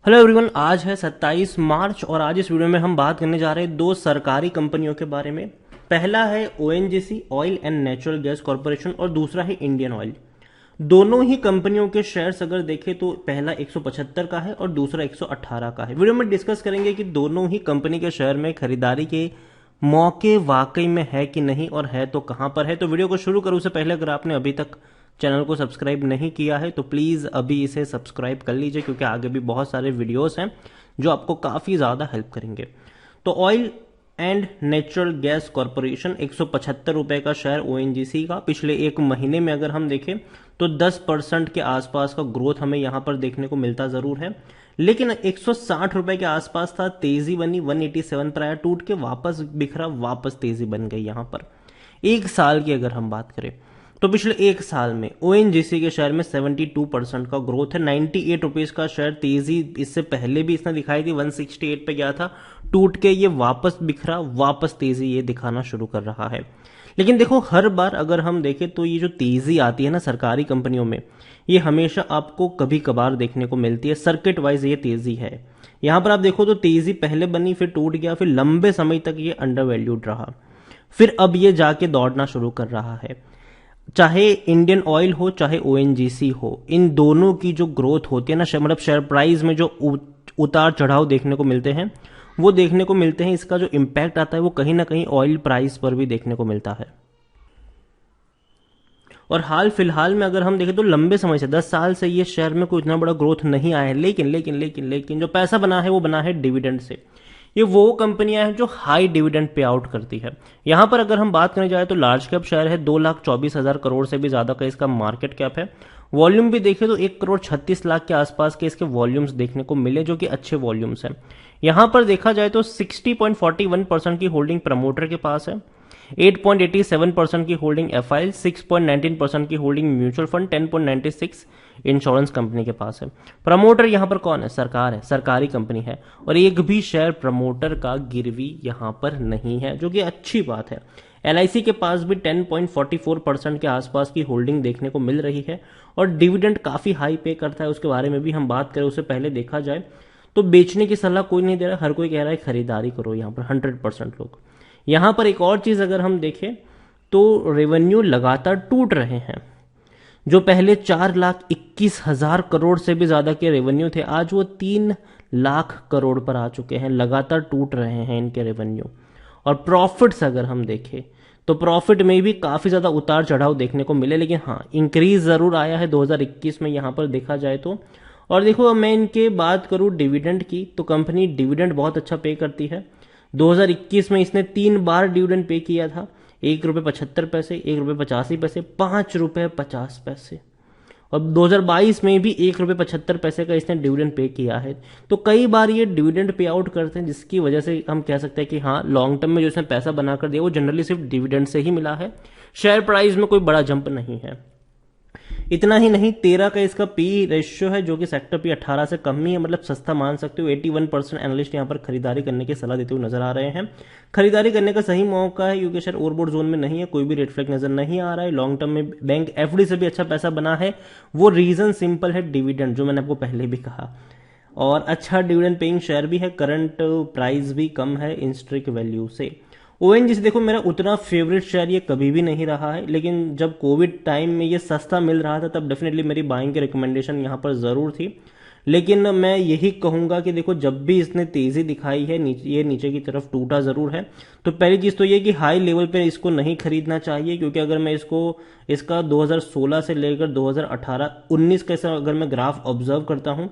Hello everyone, आज है 27 मार्च और आज इस वीडियो में हम बात करने जा रहे हैं दो सरकारी कंपनियों के बारे में। पहला है ONGC oil and natural gas corporation और दूसरा है इंडियन ऑयल। दोनों ही कंपनियों के शेयर्स अगर देखें तो पहला 175 का है और दूसरा 118 का है। वीडियो में डिस्कस करेंगे कि दोनों ही कंपनी के शेयर में खरीदारी के मौके वाकई में है कि नहीं और है तो कहां पर है। तो वीडियो को शुरू करूं से पहले अगर आपने अभी तक चैनल को सब्सक्राइब नहीं किया है तो प्लीज अभी इसे सब्सक्राइब कर लीजिए, क्योंकि आगे भी बहुत सारे वीडियोस हैं जो आपको काफी ज्यादा हेल्प करेंगे। तो oil and natural gas corporation 175 रुपए का शेयर ओएनजीसी का पिछले एक महीने में अगर हम देखें तो 10% के आसपास का ग्रोथ हमें यहां पर देखने को मिलता जरूर है, लेकिन 160 रुपए के आसपास था, तेजी बनी 187 पर आया, टूट के वापस बिखरा, वापस तेजी बन गई। यहां पर एक साल की अगर हम बात करें तो पिछले एक साल में ओएनजीसी के शेयर में 72% का ग्रोथ है। 98 रुपीज का शेयर, तेजी इससे पहले भी इसने दिखाई थी, 168 पे गया था, टूट के ये वापस बिखरा, वापस तेजी ये दिखाना शुरू कर रहा है। लेकिन देखो, हर बार अगर हम देखें तो ये जो तेजी आती है ना सरकारी कंपनियों में, ये हमेशा आपको कभी कभार देखने को मिलती है। सर्किट वाइज ये तेजी है। यहां पर आप देखो तो तेजी पहले बनी, फिर टूट गया, फिर लंबे समय तक ये अंडर वैल्यूड रहा, फिर अब ये जाके दौड़ना शुरू कर रहा है। चाहे इंडियन ऑयल हो चाहे ओएनजीसी हो, इन दोनों की जो ग्रोथ होती है ना, मतलब शेयर प्राइस में जो उतार चढ़ाव देखने को मिलते हैं वो देखने को मिलते हैं। इसका जो इम्पैक्ट आता है वो कहीं ना कहीं ऑयल प्राइस पर भी देखने को मिलता है। और हाल फिलहाल में अगर हम देखें तो लंबे समय से 10 साल से ये शेयर में कोई इतना बड़ा ग्रोथ नहीं आया है, लेकिन जो पैसा बना है वो बना है डिविडेंड से। ये वो कंपनियां हैं जो हाई डिविडेंड पे आउट करती है। यहां पर अगर हम बात करने जाए तो लार्ज कैप शेयर है, 2,24,000 करोड़ से भी ज्यादा का इसका मार्केट कैप है। वॉल्यूम भी देखें तो 1,36,00,000 के आसपास के इसके वॉल्यूम्स देखने को मिले, जो कि अच्छे वॉल्यूम्स हैं। यहां पर देखा जाए तो 60.41% की होल्डिंग प्रमोटर के पास है, 8.87% की होल्डिंग एफआईएल, 6.19% की holding mutual fund, 10.96 insurance company के पास है। प्रमोटर यहां पर कौन है? सरकार है, सरकारी कंपनी है, और एक भी शेयर प्रमोटर का गिरवी यहां पर नहीं है, जो कि अच्छी बात है। एलआईसी के पास भी 10.44% के आसपास की होल्डिंग देखने को मिल रही है और डिविडेंड काफी हाई पे करता है। उसके बारे में भी हम बात करें उससे पहले देखा जाए तो बेचने की सलाह कोई नहीं दे रहा, हर कोई कह रहा है खरीदारी करो यहां पर 100% लोग। यहां पर एक और चीज अगर हम देखें तो रेवेन्यू लगातार टूट रहे हैं। जो पहले 4,21,000 करोड़ से भी ज्यादा के रेवेन्यू थे, आज वो 3 लाख करोड़ पर आ चुके हैं। लगातार टूट रहे हैं इनके रेवेन्यू। और प्रॉफिट्स अगर हम देखें तो प्रॉफिट में भी काफी ज्यादा उतार चढ़ाव देखने को मिले, लेकिन हाँ, इंक्रीज जरूर आया है 2021 में यहां पर देखा जाए तो। और देखो, मैं इनके बात करूं डिविडेंड की तो कंपनी डिविडेंड बहुत अच्छा पे करती है। 2021 में इसने 3 बार डिविडेंड पे किया था, ₹1.75, ₹1.85, ₹5.50। और 2022 में भी ₹1.75 का इसने डिविडेंड पे किया है। तो कई बार ये डिविडेंड पे आउट करते हैं, जिसकी वजह से हम कह सकते हैं कि हाँ, लॉन्ग टर्म में जो इसने पैसा बनाकर दिया वो जनरली सिर्फ डिविडेंड से ही मिला है। शेयर प्राइस में कोई बड़ा जंप नहीं है। इतना ही नहीं, 13 का इसका पी रेशियो है, जो कि सेक्टर पी 18 से कम ही है, मतलब सस्ता मान सकते हो। 81% एनालिस्ट यहां पर खरीदारी करने की सलाह देते हुए नजर आ रहे हैं। खरीदारी करने का सही मौका है क्योंकि शेयर ओवरबॉट जोन में नहीं है, कोई भी रेड फ्लैग नजर नहीं आ रहा है। लॉन्ग टर्म में बैंक एफडी से भी अच्छा पैसा बना है। वो रीजन सिंपल है, डिविडेंड, जो मैंने आपको पहले भी कहा, और अच्छा डिविडेंड पेइंग शेयर भी है, करंट प्राइस भी कम है इंस्ट्रिक वैल्यू से। ओएनजीसी देखो, मेरा उतना फेवरेट शेयर ये कभी भी नहीं रहा है, लेकिन जब कोविड टाइम में ये सस्ता मिल रहा था तब डेफिनेटली मेरी बाइंग की रिकमेंडेशन यहां पर जरूर थी। लेकिन मैं यही कहूंगा कि देखो, जब भी इसने तेजी दिखाई है, ये नीचे की तरफ टूटा जरूर है। तो पहली चीज तो ये कि हाई लेवल पे इसको नहीं खरीदना चाहिए, क्योंकि अगर मैं इसका 2016 से लेकर 2018-19 का अगर मैं ग्राफ ऑब्जर्व करता हूं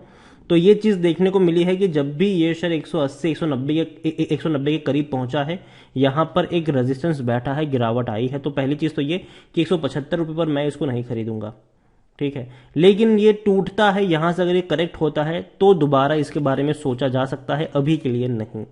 तो ये चीज देखने को मिली है कि जब भी ये शेयर 180-190 के करीब पहुंचा है, यहां पर एक रेजिस्टेंस बैठा है, गिरावट आई है। तो पहली चीज तो ये कि 175 रुपए पर मैं इसको नहीं खरीदूंगा, ठीक है। लेकिन ये टूटता है, यहां से अगर ये करेक्ट होता है तो दोबारा इसके बारे में सोचा जा सकता है, अभी के लिए नहीं।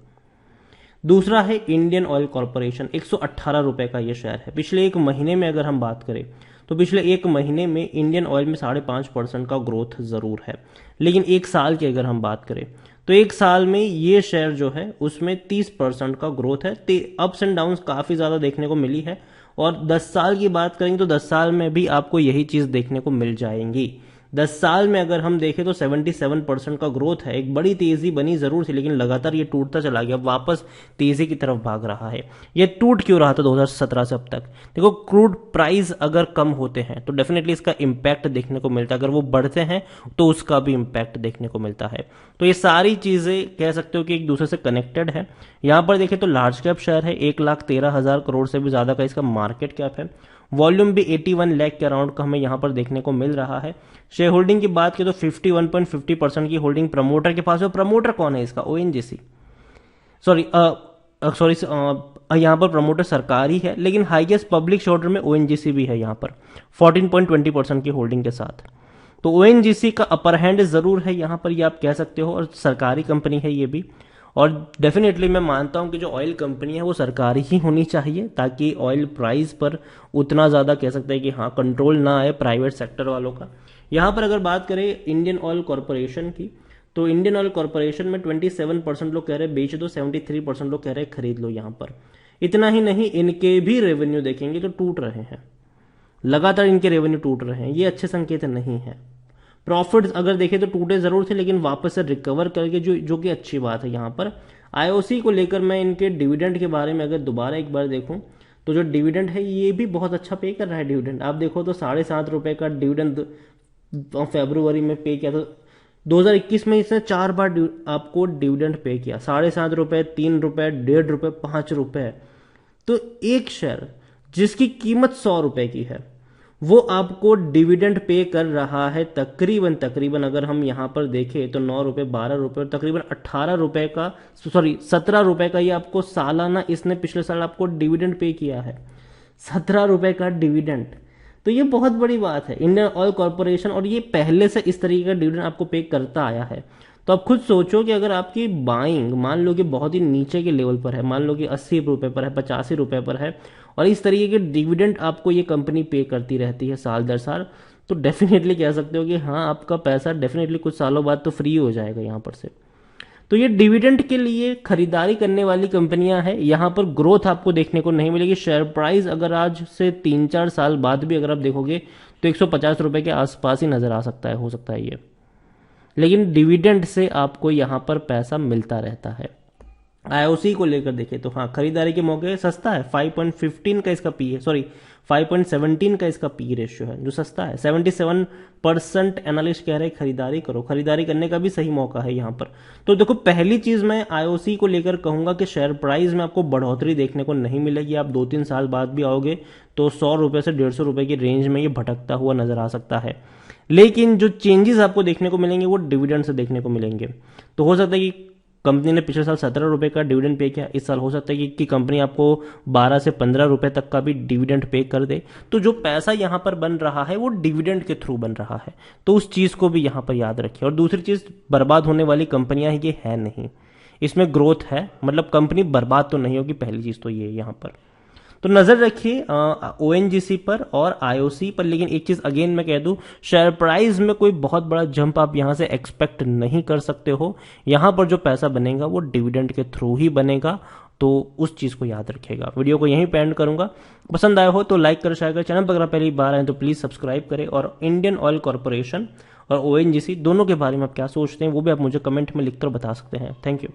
दूसरा है इंडियन ऑयल कॉरपोरेशन, 118 रुपए का ये शेयर है। पिछले एक महीने में अगर हम बात करें तो पिछले एक महीने में इंडियन ऑयल में 5.5% का ग्रोथ जरूर है, लेकिन एक साल की अगर हम बात करें तो एक साल में ये शेयर जो है उसमें 30% का ग्रोथ है। अप्स एंड डाउन्स काफी ज्यादा देखने को मिली है। और 10 साल की बात करेंगे तो 10 साल में भी आपको यही चीज देखने को मिल जाएंगी। 10 साल में अगर हम देखें तो 77% का ग्रोथ है। एक बड़ी तेजी बनी जरूर थी, लेकिन लगातार ये टूटता चला गया, वापस तेजी की तरफ भाग रहा है। ये टूट क्यों रहा था 2017 से अब तक? देखो, क्रूड प्राइस अगर कम होते हैं तो डेफिनेटली इसका इम्पैक्ट देखने को मिलता है, अगर वो बढ़ते हैं तो उसका भी इम्पैक्ट देखने को मिलता है। तो ये सारी चीजें कह सकते हो कि एक दूसरे से कनेक्टेड है। यहां पर देखें तो लार्ज कैप शेयर है, 1,13,000 करोड़ से भी ज्यादा का इसका मार्केट कैप है। वॉल्यूम भी 81 लाख के अराउंड का हमें यहां पर देखने को मिल रहा है। शेयर होल्डिंग की बात करें तो 51.50% की होल्डिंग प्रमोटर के पास है। प्रमोटर कौन है इसका? ओएनजीसी, सॉरी सॉरी यहां पर प्रमोटर सरकारी है, लेकिन हाईएस्ट पब्लिक शेयर में ओएनजीसी भी है यहां पर 14.20% की होल्डिंग के साथ। तो ओएनजीसी का अपर हैंड जरूर है यहां पर, ये आप कह सकते हो, और सरकारी कंपनी है ये भी। और डेफिनेटली मैं मानता हूं कि जो ऑयल कंपनी है वो सरकारी ही होनी चाहिए, ताकि ऑयल प्राइस पर उतना ज़्यादा कह सकते हैं कि हाँ कंट्रोल ना आए प्राइवेट सेक्टर वालों का। यहाँ पर अगर बात करें इंडियन ऑयल कॉरपोरेशन की, तो इंडियन ऑयल कॉरपोरेशन में 27% लोग कह रहे हैं बेच दो, 73% लोग कह रहे हैं खरीद लो। यहाँ पर इतना ही नहीं, इनके भी रेवेन्यू देखेंगे तो टूट रहे हैं, लगातार इनके रेवेन्यू टूट रहे हैं, ये अच्छे संकेत नहीं है। प्रॉफिट्स अगर देखें तो टूटे जरूर थे, लेकिन वापस से रिकवर करके जो कि अच्छी बात है। यहाँ पर आईओसी को लेकर मैं इनके डिविडेंड के बारे में अगर दोबारा एक बार देखूं तो जो डिविडेंड है ये भी बहुत अच्छा पे कर रहा है। डिविडेंड आप देखो तो 7.5 रुपए का डिविडेंड फरवरी में पे किया था। 2021 में इसने 4 बार आपको डिविडेंड पे किया, 7.5 रुपए, 3 रुपए, 1.5 रुपए, 5 रुपए। तो एक शेयर जिसकी कीमत 100 रुपए की है वो आपको डिविडेंड पे कर रहा है तकरीबन अगर हम यहां पर देखें तो 9 रुपए, 12 रुपए और तकरीबन 18 रुपए का, सॉरी 17 रुपए का ये आपको सालाना इसने पिछले साल आपको डिविडेंड पे किया है। 17 रुपए का डिविडेंड, तो ये बहुत बड़ी बात है इंडियन ऑयल कॉरपोरेशन, और ये पहले से इस तरीके का डिविडेंड आपको पे करता आया है। तो आप खुद सोचो कि अगर आपकी बाइंग मान लो कि बहुत ही नीचे के लेवल पर है, मान लो कि 80 रुपए पर है, 85 रुपए पर है, और इस तरीके के डिविडेंड आपको ये कंपनी पे करती रहती है साल दर साल, तो डेफिनेटली कह सकते हो कि हाँ आपका पैसा डेफिनेटली कुछ सालों बाद तो फ्री हो जाएगा यहाँ पर से। तो ये डिविडेंड के लिए खरीदारी करने वाली कंपनियां हैं। यहाँ पर ग्रोथ आपको देखने को नहीं मिलेगी। शेयर प्राइस अगर आज से 3-4 साल बाद भी अगर आप देखोगे तो 150 रुपए के आसपास ही नजर आ सकता है, हो सकता है ये, लेकिन डिविडेंड से आपको यहां पर पैसा मिलता रहता है। आईओसी को लेकर देखें तो हाँ खरीदारी के मौके सस्ता है, 5.15 का इसका पी है, सॉरी 5.17 का इसका पी रेशियो है, जो सस्ता है। 77% एनालिस्ट कह रहे हैं खरीदारी करो, खरीदारी करने का भी सही मौका है यहाँ पर। तो देखो, पहली चीज मैं आईओसी को लेकर कहूंगा कि शेयर प्राइस में आपको बढ़ोतरी देखने को नहीं मिलेगी। आप 2-3 साल बाद भी आओगे तो 100 रुपए से 150 रुपए की रेंज में ये भटकता हुआ नजर आ सकता है, लेकिन जो चेंजेस आपको देखने को मिलेंगे वो डिविडेंड से देखने को मिलेंगे। तो हो सकता है कि कंपनी ने पिछले साल 17 रुपए का डिविडेंड पे किया, इस साल हो सकता है कि कंपनी आपको 12 से 15 रुपए तक का भी डिविडेंड पे कर दे। तो जो पैसा यहां पर बन रहा है वो डिविडेंड के थ्रू बन रहा है, तो उस चीज को भी यहां पर याद रखिए। और दूसरी चीज, बर्बाद होने वाली कंपनियां ये है नहीं, इसमें ग्रोथ है, मतलब कंपनी बर्बाद तो नहीं होगी, पहली चीज तो ये यहां पर। तो नजर रखिए ओएनजीसी पर और आईओसी पर। लेकिन एक चीज अगेन मैं कह दूं, शेयर प्राइस में कोई बहुत बड़ा जंप आप यहां से एक्सपेक्ट नहीं कर सकते हो। यहां पर जो पैसा बनेगा वो डिविडेंड के थ्रू ही बनेगा, तो उस चीज को याद रखिएगा। वीडियो को यहीं पे एंड करूंगा। पसंद आया हो तो लाइक कर, शेयर कर, चैनल पर अगर पहली बार आए तो प्लीज सब्सक्राइब करें। और इंडियन ऑयल कॉरपोरेशन और ओएनजीसी दोनों के बारे में आप क्या सोचते हैं वो भी आप मुझे कमेंट में लिखकर बता सकते हैं। Thank you.